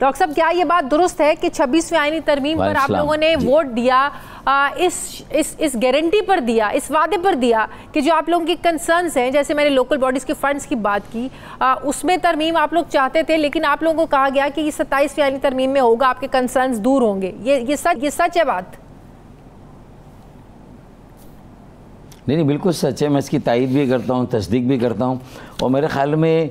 Doctor साहब, क्या ये बात दुरुस्त है कि 26वीं आईनी तरमीम पर आप लोगों ने वोट दिया, इस गारंटी पर दिया, इस वादे पर दिया कि जो आप लोगों की कंसर्न्स हैं, जैसे मैंने लोकल बॉडीज़ के फंड्स की बात की, उसमें तरमीम आप लोग चाहते थे, लेकिन आप लोगों को कहा गया कि ये 27वीं आईनी तरमीम में होगा, आपके कंसर्न्स दूर होंगे। ये सच है बात? नहीं, बिल्कुल सच है। मैं इसकी तायीद भी करता हूँ, तस्दीक भी करता हूँ। और मेरे ख़्याल में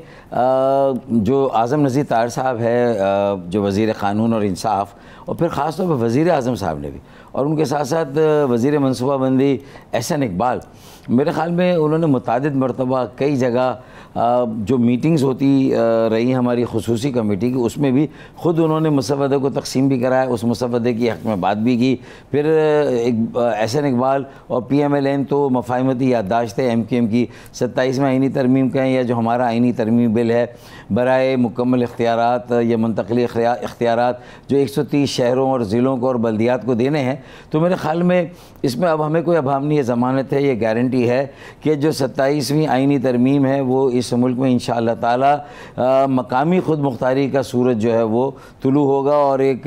जो आज़म नज़ीर ताहिर साहब है, जो वज़ीर क़ानून और इंसाफ, और फिर ख़ास तौर पर वज़ीर आज़म साहब ने भी, और उनके साथ साथ वज़ीर मनसूबाबंदी एहसन इकबाल, मेरे ख़्याल में उन्होंने मुतादिद मरतबा कई जगह जो मीटिंग्स होती रही हमारी खुसूसी कमेटी की, उसमें भी ख़ुद उन्होंने मुसवदे को तकसीम भी कराया, उस मुसवदे की हक़ में बात भी की। फिर एहसन इकबाल और PMLN तो मफाहमती याददाश्त है MQM की 27वें आइनी तरमीम का, या जो हमारा आइनी तरमीम बिल है बराए मुकम्मल इख्तियारात या मुंतक़ली इख्तियारात जो 130 शहरों और ज़िलों को और बल्दियात को देने हैं। तो मेरे ख़्याल में इसमें अब हमें कोई अभावनी ये ज़मानत है, ये गारंटी है कि जो 27वीं आइनी तरमीम है वो इस मुल्क में इंशाअल्लाह ताला मकामी ख़ुद मुख्तारी का सूरज जो है वो तुलू होगा और एक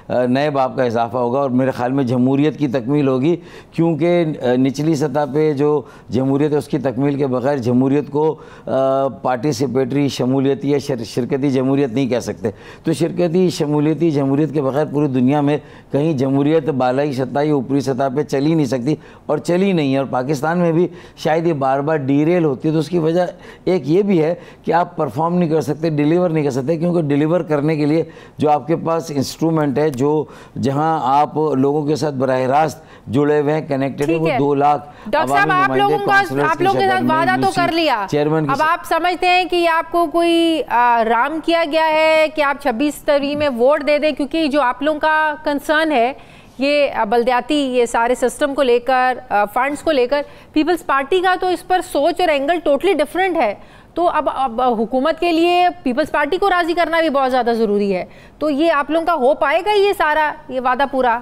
नए बाब का इजाफ़ा होगा, और मेरे ख़्याल में जमहूरियत की तकमील होगी, क्योंकि निचली सतह पे जो जमहूरियत है उसकी तकमील के बग़ैर जमहूरियत को पार्टिसिपेटरी शमूलियती या शिरकती जमहूरियत नहीं कह सकते। तो शिरकती शमूलियती जमहूरियत के बग़ैर पूरी दुनिया में कहीं जमहूरियत बालाई सतह या ऊपरी सतह पे चल ही नहीं सकती, और चली नहीं है। और पाकिस्तान में भी शायद ये बार बार डीरेल होती है। तो उसकी वजह एक ये भी है कि आप परफॉर्म नहीं कर सकते, डिलीवर नहीं कर सकते, क्योंकि डिलीवर करने के लिए जो आपके पास इंस्ट्रूमेंट है, जो जहां आप लोगों के साथ बराह रास्त जुड़े हुए हैं, कनेक्टेड है, वो 2 लाख डॉक्टर साहब आप लोगों के साथ वादा तो कर लिया, चेयरमैन। अब आप समझते हैं कि आपको कोई राम किया गया है कि आप 26 तारीख में वोट दे दें, क्योंकि जो आप लोगों का कंसर्न है ये बल्दियाती ये सारे सिस्टम को लेकर, फंड्स को लेकर, पीपल्स पार्टी का तो इस पर सोच और एंगल टोटली डिफरेंट है। तो अब हुकूमत के लिए पीपल्स पार्टी को राज़ी करना भी बहुत ज़्यादा ज़रूरी है। तो ये आप लोगों का हो पाएगा ये सारा ये वादा पूरा?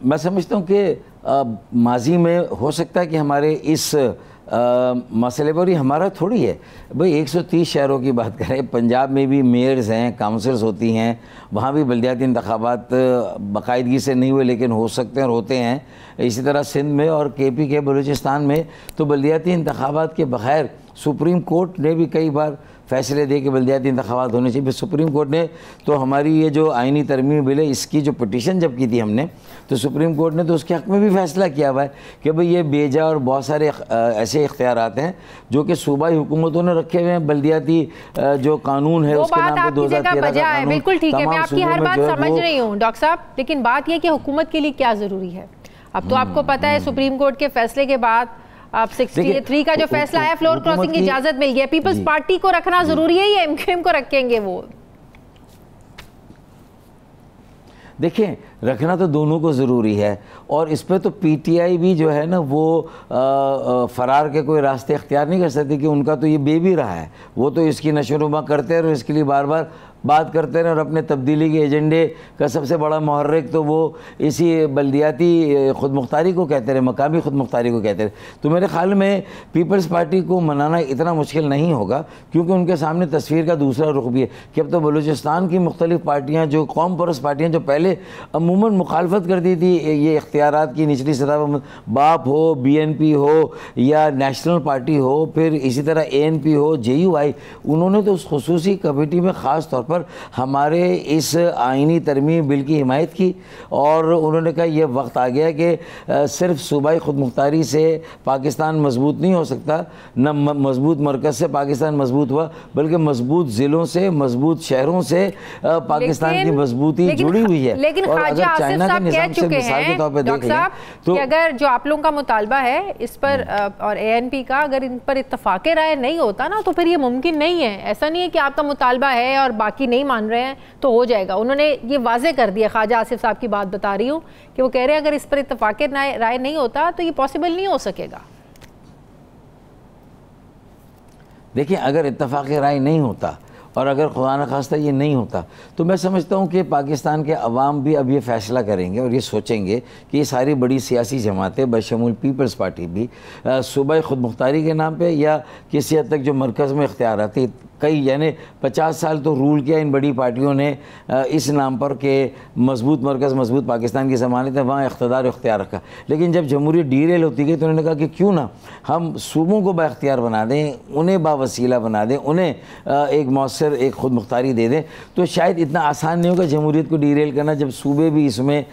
मैं समझता हूँ कि माजी में हो सकता है कि हमारे इस मसले पर ही हमारा थोड़ी है भाई। 130 शहरों की बात करें, पंजाब में भी मेयर्स हैं, काउंसिल्स होती हैं, वहाँ भी बल्दियाती इंतखाबात बाकायदगी से नहीं हुए लेकिन हो सकते हैं और होते हैं। इसी तरह सिंध में और KP के बलूचिस्तान में तो बल्दियाती इंतखाबात के बग़ैर सुप्रीम कोर्ट ने भी कई बार फैसले दे के बल्दियाती इंतखाबात होने चाहिए। फिर सुप्रीम कोर्ट ने तो हमारी ये जो आइनी तरमीम बिल है इसकी जो पिटीशन जब की थी हमने, तो सुप्रीम कोर्ट ने तो उसके हक़ में भी फैसला किया हुआ है कि भाई ये बेजा और बहुत सारे ऐसे इख्तियारात हैं जो कि सूबाई हुकूमतों ने रखे हुए हैं। बल्दियाती जो कानून है उसके नाम पे 2013 का कानून, बिल्कुल ठीक है, मैं आपकी हर बात समझ रही हूँ डॉक्टर साहब, लेकिन बात यह कि हुकूमत के लिए क्या ज़रूरी है। अब तो आपको पता है सुप्रीम कोर्ट के फैसले के बाद आप 63 का जो फैसला आया, फ्लोर क्रॉसिंग की इजाजत मिल गई। पीपल्स पार्टी को रखना जरूरी है या MQM को रखेंगे वो? देखें, रखना तो दोनों को ज़रूरी है, और इस पर तो PTI भी जो है ना वो फ़रार के कोई रास्ते इख्तियार नहीं कर सकती कि उनका तो ये बेबी रहा है। वो तो इसकी नशोनुमा करते हैं और इसके लिए बार बार बात करते हैं, और अपने तब्दीली के एजेंडे का सबसे बड़ा मुहर्रिक तो वो इसी बल्दियाती ख़ुद मुख्तारी को कहते रहे, मकामी ख़ुद मुख्तारी को कहते रहे। तो मेरे ख़्याल में पीपल्स पार्टी को मनाना इतना मुश्किल नहीं होगा, क्योंकि उनके सामने तस्वीर का दूसरा रुख भी है कि अब तो बलूचिस्तान की मुख्तलिफ़ पार्टियाँ जो कौम परस्त पार्टियाँ जो पहले अमूमन मुखालफत करती थी ये इख्तियारात की निचली सतह पर, बाप हो, BNP हो या नेशनल पार्टी हो, फिर इसी तरह ANP हो, JUI, उन्होंने तो उस खुसूसी कमेटी में ख़ास तौर पर हमारे इस आइनी तरमीम बिल की हिमायत की, और उन्होंने कहा यह वक्त आ गया कि सिर्फ सूबाई खुद मुख्तारी से पाकिस्तान मजबूत नहीं हो सकता, न मजबूत मरकज़ से पाकिस्तान मजबूत हुआ, बल्कि मजबूत ज़िलों से, मजबूत शहरों से पाकिस्तान की मजबूती जुड़ी हुई है। लेकिन ख्वाजा आसिफ साहब कह चुके हैं डॉक्टर साहब कि अगर जो आप लोगों का मुतालबा है इस पर और ANP का, अगर इन पर इत्तफाक़ राय नहीं होता ना तो फिर ये मुमकिन नहीं है। ऐसा नहीं है कि आपका मुतालबा है और बाकी नहीं मान रहे हैं तो हो जाएगा। उन्होंने ये वाजे कर दिया, ख्वाजा आसिफ साहब की बात बता रही हूँ कि वो कह रहे हैं अगर इस पर इत्तफाक़ राय नहीं होता तो ये पॉसिबल नहीं हो सकेगा। देखिए, अगर इत्तफाक़ राय नहीं होता और अगर खुदा न खास्ता ये नहीं होता तो मैं समझता हूँ कि पाकिस्तान के अवाम भी अब ये फ़ैसला करेंगे और ये सोचेंगे कि ये सारी बड़ी सियासी जमातें बशमूल पीपल्स पार्टी भी सूबाई खुद मुख्तारी के नाम पे या किसी हद तक जो मरकज़ में इख्तियाराती कई यानी 50 साल तो रूल किया इन बड़ी पार्टियों ने इस नाम पर कि मजबूत मरकज़ मजबूत पाकिस्तान की ज़मानत है, वहाँ इख्तियार इख्तियार रखा। लेकिन जब जमहूरियत डीरेल होती गई तो उन्होंने कहा कि क्यों ना हम सूबों को बाख्तियार बना दें, उन्हें बावसीला बना दें, उन्हें एक मौसर एक खुद मुख्तारी दे दें। तो शायद इतना आसान नहीं होगा जमहूरियत को डीरेल करना जब सूबे भी इसमें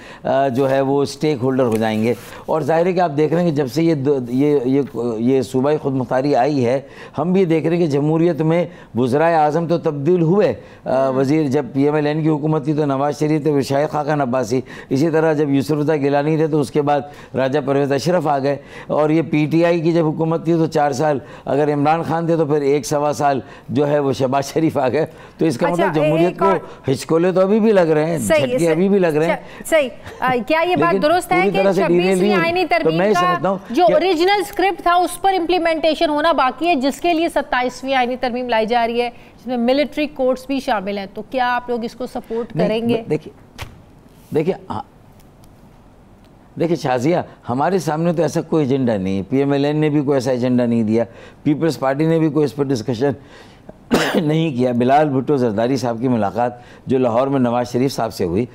जो है वो स्टेक होल्डर हो जाएंगे। और ज़ाहिर है कि आप देख रहे हैं कि जब से ये सूबाई खुद मुख्तारी आई है, हम भी देख रहे हैं कि जमहूरियत में वज़राए आज़म तो तब्दील हुए। वज़ीर जब PMLN की हुकूमत थी तो नवाज शरीफ थे, शायद खाकान अब्बासी, इसी तरह जब यूसुफ रज़ा गिलानी थे तो उसके बाद राजा परवेज़ अशरफ आ गए। और ये PTI की जब हुकूमत थी तो 4 साल, अगर इमरान खान थे तो फिर 1-1.25 साल जो है वो शहबाज शरीफ आ गए। तो इसका मतलब जमहूरियत को हिचकोले तो अभी भी लग रहे हैं, झटके अभी भी लग रहे हैं। सही, क्या ये बात दुरुस्त है कि 26वीं आईनी तरमीम का जो ओरिजिनल स्क्रिप्ट था उस पर इम्प्लीमेंटेशन होना बाकी है, जिसके लिए 27वीं आईनी तरमीम लाई जा रही है जिसमें मिलिट्री कोर्ट्स भी शामिल हैं? तो क्या आप लोग इसको सपोर्ट करेंगे? देखिए शाजिया, हमारे सामने तो ऐसा कोई एजेंडा नहीं है। PMLN ने भी कोई ऐसा एजेंडा नहीं दिया, पीपल्स पार्टी ने भी कोई इस पर डिस्कशन नहीं किया। बिलाल भुट्टो जरदारी साहब की मुलाकात जो लाहौर में नवाज शरीफ साहब से हुई,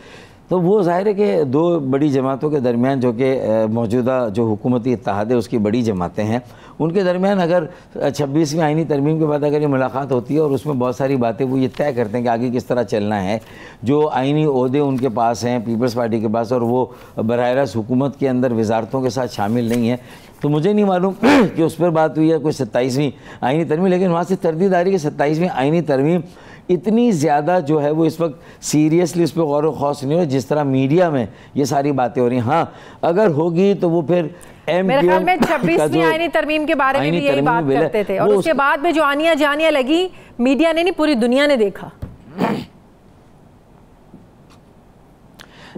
तो वो ज़ाहिर है कि दो बड़ी जमातों के दरमियान जो कि मौजूदा जो हुकूमती इत्तेहाद है उसकी बड़ी जमातें हैं, उनके दरमियान अगर 26वीं आईनी तरमीम के बाद अगर ये मुलाकात होती है और उसमें बहुत सारी बातें वो ये तय करते हैं कि आगे किस तरह चलना है, जो आईनी ओहदे उनके पास हैं पीपल्स पार्टी के पास और वो बराह रास्त हुकूमत के अंदर वजारतों के साथ शामिल नहीं है, तो मुझे नहीं मालूम कि उस पर बात हुई है कोई 27वीं आईनी तरमीम। लेकिन वहाँ से तरदीद आ रही है कि 27वीं आईनी तरमीम इतनी ज़्यादा जो है वो इस वक्त सीरियसली इस पर गौर व खौस नहीं हो जिस तरह मीडिया में ये सारी बातें हो रही हैं। हाँ, अगर होगी तो वो फिर मेरे ख्याल में 26वीं आईनी तरमीम के बारे में भी यही बात करते थे, और उसके बाद में जो आनियाँ जानियाँ लगी मीडिया ने नहीं पूरी दुनिया ने देखा।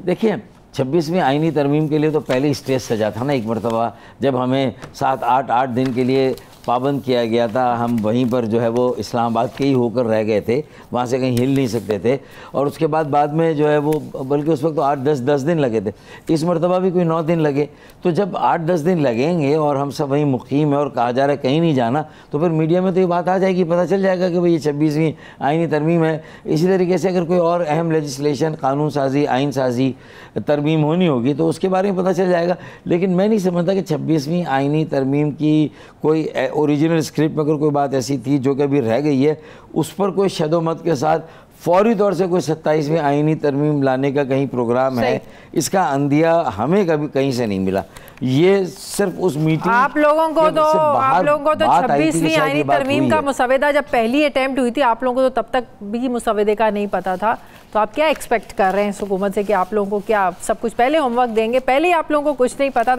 देखिए 26वीं आईनी तरमीम के लिए तो पहले स्टेज सजा था ना एक मरतबा, जब हमें 7-8 दिन के लिए पाबंद किया गया था, हम वहीं पर जो है वो इस्लामाबाद के ही होकर रह गए थे, वहाँ से कहीं हिल नहीं सकते थे। और उसके बाद में जो है वो बल्कि उस वक्त तो 8-10 दिन लगे थे, इस मरतबा भी कोई 9 दिन लगे। तो जब 8-10 दिन लगेंगे और हम सब वहीं मुकीम है और कहा जा रहा है कहीं नहीं जाना, तो फिर मीडिया में तो ये बात आ जाएगी, पता चल जाएगा कि भाई ये 26वीं आईनी तरमीम है। इसी तरीके से अगर कोई और अहम लेजिस्लेशन, कानून साजी, आइन साजी तरमीम होनी होगी तो उसके बारे में पता चल जाएगा। लेकिन मैं नहीं समझता कि 26वीं आईनी तरमीम की कोई ओरिजिनल स्क्रिप्ट में अगर कोई बात ऐसी थी जो कि अभी रह गई है, उस पर कोई शदोमत के साथ फौरी तौर से कोई 27वीं आईनी तरमीम लाने का कहीं प्रोग्राम है, इसका अंदिया हमें कभी कहीं से नहीं मिला। ये सिर्फ उस मीटिंग आप लोगों को तो 26वीं आईनी तरमीम का मुसवदा जब पहली अटेम्प्ट हुई थी, आप लोगों को तो तब तक भी मुसवदे का नहीं पता था। तो आप क्या एक्सपेक्ट कर रहे हैं इस हुकूमत से कि आप लोगों को क्या सब कुछ पहले होमवर्क देंगे? पहले ही आप लोगों को कुछ नहीं पता था।